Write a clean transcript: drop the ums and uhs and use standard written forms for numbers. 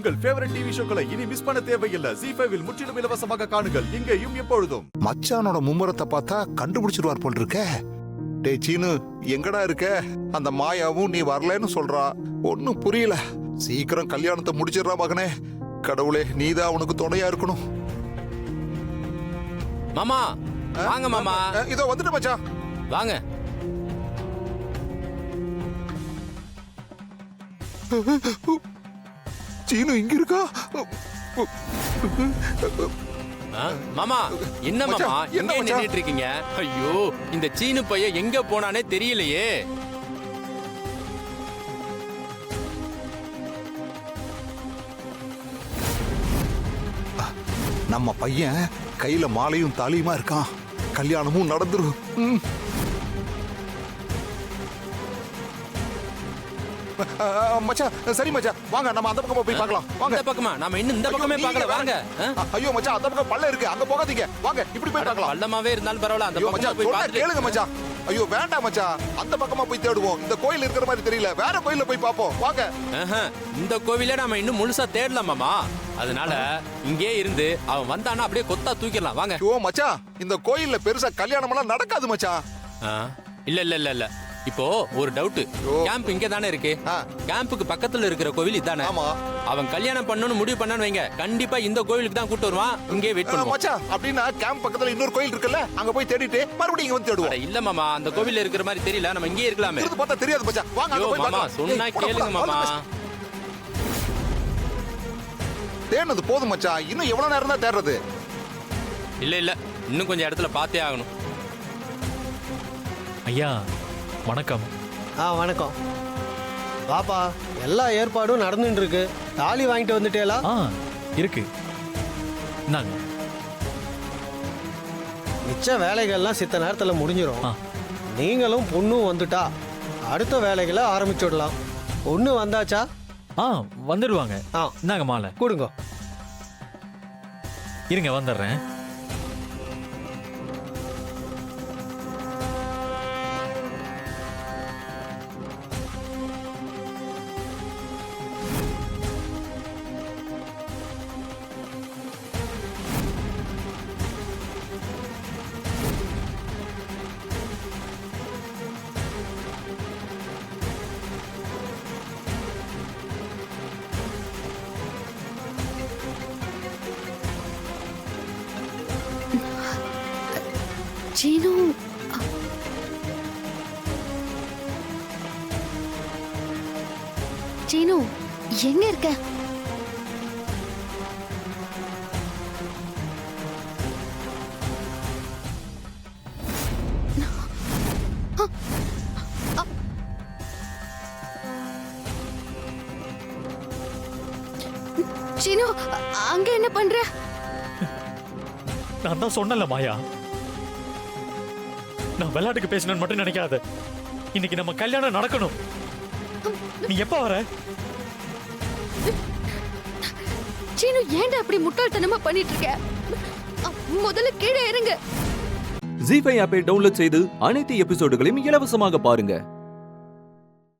உங்கள் favourite TV ஷோக்களை இனி miss பண்ண தேவையில்லை. ZEE5 இல் முற்றிலும் இலவசமாக காணுங்கள், இங்கேயும் எப்பொழுதும். மச்சானோட மும்முரத்தை பார்த்தா கண்டுபிடிச்சிருவார் போல் இருக்க. டே சீனு, எங்கடா இருக்க? அந்த மாயாவும் நீ வரலன்னு சொல்றா. ஒன்னும் புரியல. சீக்கிரம் கல்யாணத்தை முடிச்சிடுறா மகனே. கடவுளே, நீதான் அவனுக்கு துணையா இருக்கணும். மாமா வாங்க மாமா. இதோ வந்துட்டு மச்சான். வாங்க. சீனு இங்க இருக்கா? மாமா என்ன மாமா எங்க நின்னுட்டு இருக்கீங்க? ஐயோ, இந்த சீனு பையன் எங்க போனானே தெரியலையே. நம்ம பையன் கையில மாலையும் தாலியுமா இருக்கான். கல்யாணமும் நடந்துரும். மச்சான், சரி மச்சான், வாங்க நம்ம அந்த பக்கமா போய் பார்க்கலாம். வாங்க. இந்த பக்கமா? நாம இன்னும் இந்த பக்கமே பார்க்கல. வாங்க. ஐயோ மச்சான், அந்த பக்கம் பல்ல இருக்கு, அங்க போகாதீங்க. வாங்க, இப்படி போய் பார்க்கலாம். பள்ளமாவே இருந்தாலும் பரவாயில்ல, அந்த பக்கமா போய் பார்த்துட்டு கேளுங்க மச்சான். ஐயோ வேண்டாம் மச்சான், அந்த பக்கமா போய் தேடுவோம். இந்த கோயில் இருக்கிற மாதிரி தெரியல, வேற கோயில்ல போய் பாப்போம். வாங்க. இந்த கோவிலே நாம இன்னும் முழுசா தேடலாம் மாமா. அதனால இங்கே இருந்து அவன் வந்தானா அப்படியே கொத்தா தூக்கிடலாம். வாங்க. ஐயோ மச்சான், இந்த கோயில்ல பெருசா கல்யாணம் எல்லாம் நடக்காது மச்சான். இல்ல இல்ல இல்ல இல்ல, இப்போ ஒரு டவுட். கேம்ப் இங்க தானே இருக்கு. கேம்புக்கு பக்கத்துல இருக்கிற கோவில் இதானே? ஆமா. அவன் கல்யாணம் பண்ணனும் முடிவு பண்ணான்னு வைங்க, கண்டிப்பா இந்த கோவிலுக்கு தான் கூட்டி வருவான். இங்கே வெயிட் பண்ணுவோம். மச்சான், அப்படினா கேம்ப் பக்கத்துல இன்னொரு கோயில் இருக்குல்ல, அங்க போய் தேடிட்டு மறுபடியும் இங்க வந்து தேடுவோம். இல்ல மாமா, அந்த கோவில்ல இருக்கிற மாதிரி தெரியல, நம்ம இங்கே இருக்கலாமே. இது பார்த்தா தெரியாது மச்சான். வாங்க அங்க போய் பார்க்கலாம். சொன்னா கேளுங்க மாமா. தேடுனது போதும் மச்சான், இன்னும் எவ்வளவு நேரம் தான் தேடுறது? இல்ல இல்ல, இன்னும் கொஞ்சம் இடத்துல பார்த்தே ஆகணும். ஐயா வணக்கம். வணக்கம். பாப்பா, எல்லா ஏற்பாடும் நடந்துட்டு இருக்கு. தாலி வாங்கிட்டு வந்துட்டேலா? இருக்கு. நாங்க மிச்ச வேலைகள்லாம் சித்த நேரத்தில் முடிஞ்சிடும். நீங்களும் பொண்ணும் வந்துட்டா அடுத்த வேலைகளை ஆரம்பிச்சுடலாம். பொண்ணு வந்தாச்சா? வந்துடுவாங்க. நாங்க மாலை கொடுங்க. இருங்க, வந்துடுறேன். சீனு, சீனு எங்க இருக்க? சீனு, அங்க என்ன பண்ற? நான் தான் சொன்னல மாயா, நான் விளையாட்டுக்கு பேசணும்னு மட்டும் நினைக்காத. இன்னைக்கு நம்ம கல்யாணம் நடக்கணும். நீ எப்ப வர? சீனு, ஏன்டா அப்படி முட்டாள்தனமா பண்ணிட்டு இருக்க? முதல்ல கீழே இறங்கு. ZEE5 ஆப்பை டவுன்லோட் செய்து அனைத்து எபிசோடுகளையும் இலவசமாக பாருங்க.